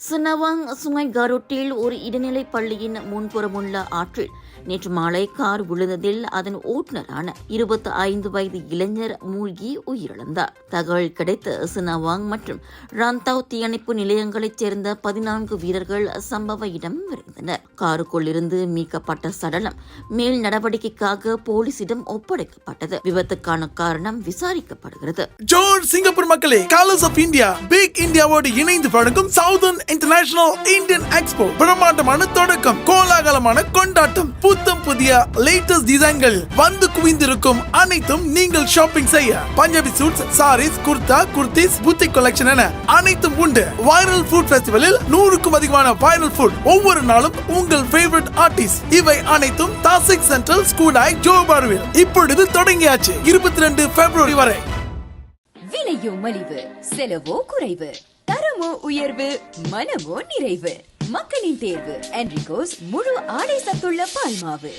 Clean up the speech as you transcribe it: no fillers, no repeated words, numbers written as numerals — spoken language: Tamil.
சினவாங் சுங்கை கரோட்டில் ஒரு இடைநிலை பள்ளியின் முன்புறமுள்ள ஆற்றில் நேற்று மாலை கார் விழுந்ததில் அதன் ஓட்டுநரான 25 வயது இளைஞர் மூழ்கி உயிரிழந்தார். தகவல் கிடைத்த சினவாங் மற்றும் ராந்தாவ் தீயணைப்பு நிலையங்களைச் சேர்ந்த 14 வீரர்கள் சம்பவ இடம் விரைந்தனர். காருக்குள்ளிருந்து மீட்கப்பட்ட சடலம் மேல் நடவடிக்கைக்காக போலீசிடம் ஒப்படைக்கப்பட்டது. விபத்துக்கான காரணம் விசாரிக்கப்படுகிறது. ஜோர் சிங்கப்பூர் மக்களே, கலர்ஸ் ஆஃப் இந்தியா பிக் இந்தியாவோடு இணைந்து வழங்கும் சவுதர்ன் இன்டர்நேஷனல் இந்தியன் எக்ஸ்போ பிரம்மாண்டமான தொடக்கம், கோலாகலமான கொண்டாட்டம், புத்தம் புதிய லேட்டஸ்ட் டிசைன்கள் வந்து குவிந்திருக்கும். அனைத்தும் நீங்கள் ஷாப்பிங் செய்ய Punjabi suits, saris, kurta, kurtis, boutique collection என அனைத்தும் உண்டு. வைரல் ஃபுட் ஃபெஸ்டிவலில் 100க்கும் அதிகமான வைரல் ஃபுட், ஒவ்வொரு நாளும் உங்கள் ஃபேவரட் ஆர்டிஸ்ட். இவை அனைத்தும் தாசிக் சென்ட்ரல் ஸ்கூடாய் ஜோபார்வில் இப்பொழுது தொடங்கியாச்சு. 22 பிப்ரவரி வரை. விலையோ மலிவு, செலவோ குறைவு, தரமோ உயர்வு, மனமோ நிறைவு. மக்களின் தேர்வு என்ரிகோஸ் முழு ஆடை சத்துள்ள பால்மாவு.